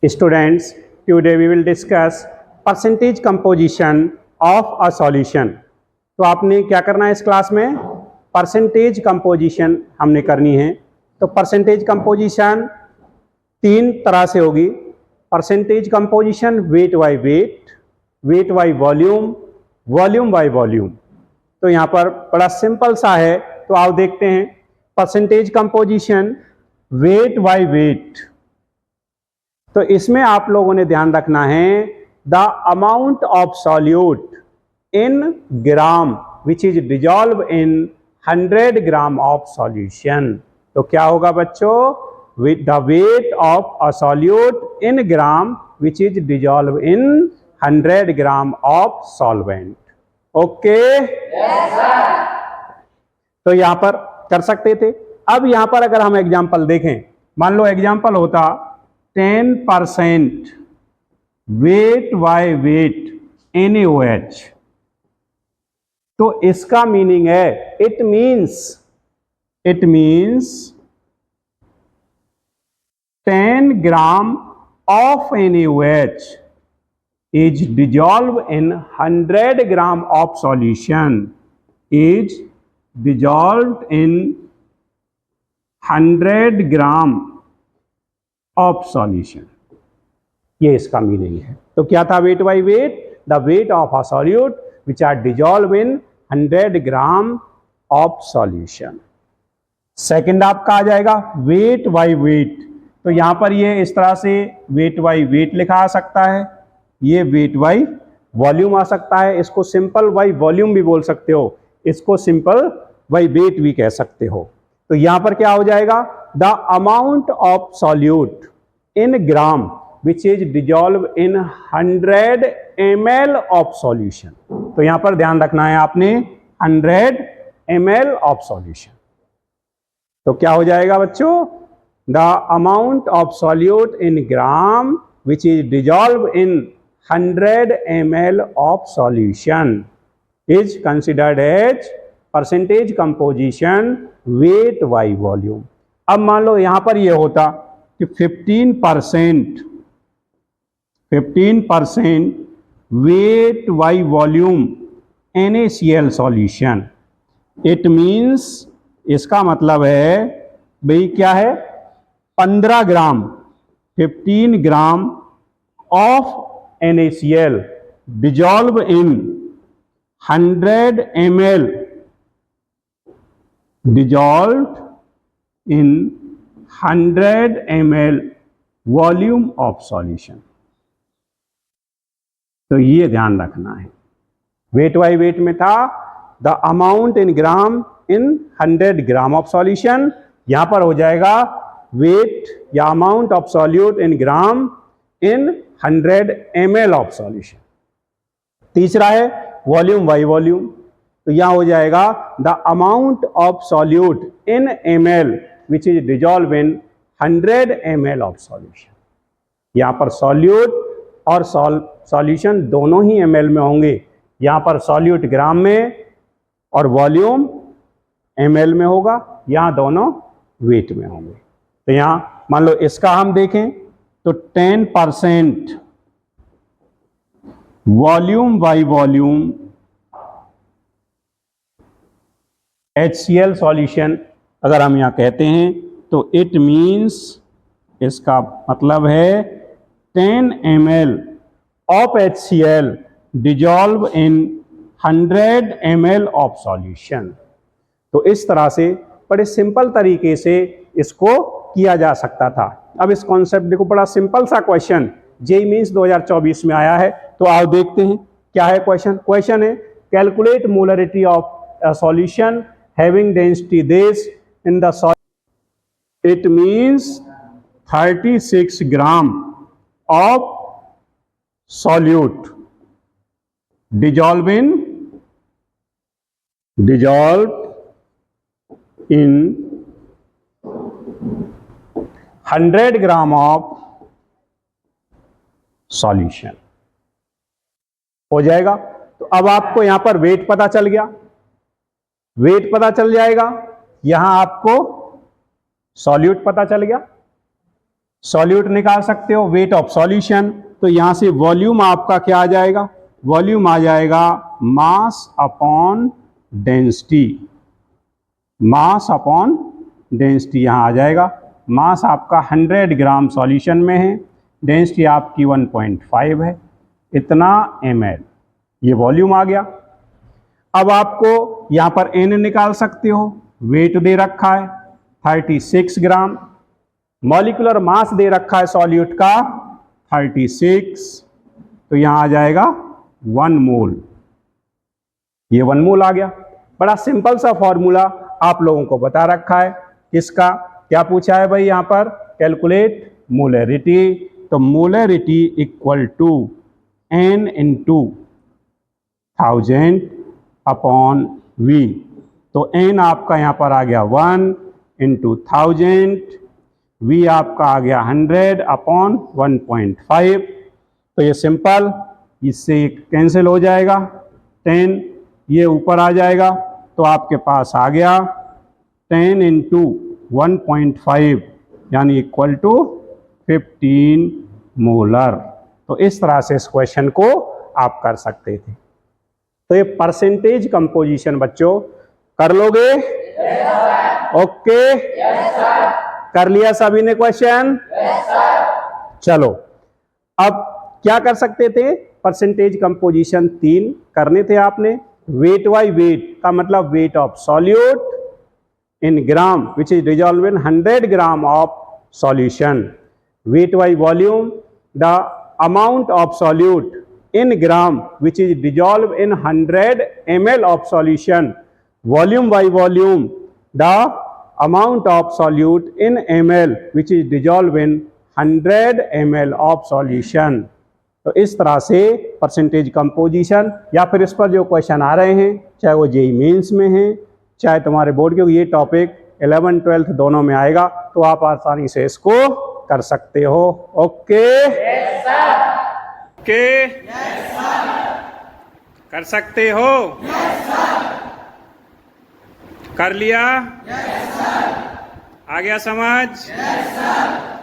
Students, today we will discuss percentage composition of a solution. तो आपने क्या करना है इस क्लास में? परसेंटेज कंपोजिशन हमने करनी है। तो परसेंटेज कंपोजिशन तीन तरह से होगी। Percentage composition wait by wait, weight by volume, volume by volume. तो यहाँ पर बड़ा सिंपल सा है, तो आओ देखते हैं। Percentage composition wait by wait, तो इसमें आप लोगों ने ध्यान रखना है the amount of solute in gram which is dissolve in 100 gram of solution. तो क्या होगा बच्चों? with the weight of a solute in gram which is dissolved in 100 gram of solvent. Okay? yes, sir. तो यहां पर कर सकते थे। अब यहां पर अगर हम एग्जांपल देखें, मान लो एग्जांपल होता 10% वेट बाय वेट NaOH, तो इसका मीनिंग है it means 10 gram of NaOH is dissolved in 100 gram of solution, is dissolved in 100 gram of solution। ये इसका मीनिंग है। तो क्या था weight by weight? The weight of a solute which are dissolve in 100 gram of solution. Second आपका आ जाएगा wait by wait. तो यहां पर ये इस तरह से वेट बाय वेट लिखा आ सकता है, ये वेट बाय वॉल्यूम आ सकता है, इसको सिंपल बाय वॉल्यूम भी बोल सकते हो, इसको सिंपल बाय वेट भी कह सकते हो। तो यहां पर क्या हो जाएगा? The amount of solute in gram which is dissolved in 100 ml of solution। तो यहां पर ध्यान रखना है आपने 100 ml of solution। तो क्या हो जाएगा बच्चों? The amount of solute in gram which is dissolved in 100 ml of solution is considered as percentage composition weight by volume। अब मान लो यहां पर यह होता कि 15% weight by volume NaCl solution। It means इसका मतलब है भाई क्या है? 15 ग्राम 15 gram of NaCl dissolve in 100 ml dissolve in 100 ml volume of solution. तो ये ध्यान रखना है। वेट बाय वेट में था the amount in gram in 100 gram of solution, यहां पर हो जाएगा वेट या amount of solute in gram in 100 ml of solution. तीसरा है वॉल्यूम बाय वॉल्यूम, तो यहां हो जाएगा the amount of solute in ml which is dissolve in 100 ml of solution. यहां पर सॉल्यूट और सॉल्यूशन दोनों ही ml में होंगे। यहां पर सॉल्यूट ग्राम में और वॉल्यूम ml में होगा, यहां दोनों वेट में होंगे। तो यहां मान लो इसका हम देखें तो 10% volume by volume HCl solution अगर हम यहां कहते हैं तो इट मीन्स इसका मतलब है 10 ml of HCl dissolve in 100 ml of solution। तो इस तरह से बड़े सिंपल तरीके से इसको किया जा सकता था। अब इस कॉन्सेप्ट देखो, बड़ा सिंपल सा क्वेश्चन जेईई मेंस 2024 में आया है। तो आओ देखते हैं क्या है क्वेश्चन। क्वेश्चन है calculate molarity of a solution having density this in the solute. It means 36 gram of solute dissolved in 100 gram of solution हो जाएगा। तो अब आपको यहां पर वेट पता चल गया, वेट पता चल जाएगा। यहां आपको सॉल्यूट पता चल गया, सॉल्यूट निकाल सकते हो, वेट ऑफ सॉल्यूशन। तो यहां से वॉल्यूम आपका क्या आ जाएगा, वॉल्यूम आ जाएगा mass upon density, mass upon density यहां आ जाएगा। मास आपका 100 ग्राम सॉल्यूशन में है, डेंसिटी आपकी 1.5 है, इतना ml, ये वॉल्यूम आ गया। अब आपको यहां पर n निकाल सकते हो, वेट दे रखा है 36 ग्राम, मॉलिक्यूलर मास दे रखा है सॉल्यूट का 36, तो यहां आ जाएगा 1 मोल, ये 1 मोल आ गया। बड़ा सिंपल सा फॉर्मूला आप लोगों को बता रखा है, किसका, क्या पूछा है भाई यहां पर, कैलकुलेट मोलरिटी। तो molarity equal to n into 1000 upon v। तो n आपका यहां पर आ गया 1 इंटू 1000, v आपका आ गया 100 अपॉन 1.5। तो ये सिंपल, इससे कैंसिल हो जाएगा, 10 ये ऊपर आ जाएगा, तो आपके पास आ गया 10 इंटू 1.5 यानी इक्वल टू 15 मोलर। तो इस तरह से इस क्वेश्चन को आप कर सकते थे। तो ये परसेंटेज कंपोजिशन बच्चों कर लोगे? ओके, कर लिया सभी ने क्वेश्चन? चलो, अब क्या कर सकते थे, परसेंटेज कंपोजिशन 3 करने थे आपने। वेट बाई वेट का मतलब weight of solute in gram which is dissolved in 100 gram of solution. Weight by volume, the amount of solute in gram which is dissolved in 100 ml of solution. Volume by volume, the amount of solute in ml which is dissolved in 100 ml of solution. तो इस तरह से percentage composition, या फिर इस पर जो question आ रहे हैं, चाहे वो जेईई मेंस में हैं, चाहे तुम्हारे बोर्ड के, ये टॉपिक 11th 12th दोनों में आएगा, तो आप आसानी से इसको कर सकते हो। Okay? Yes sir. Okay? Yes sir. कर सकते हो? Yes sir. कर लिया? Yes sir. आ गया समझ? Yes sir.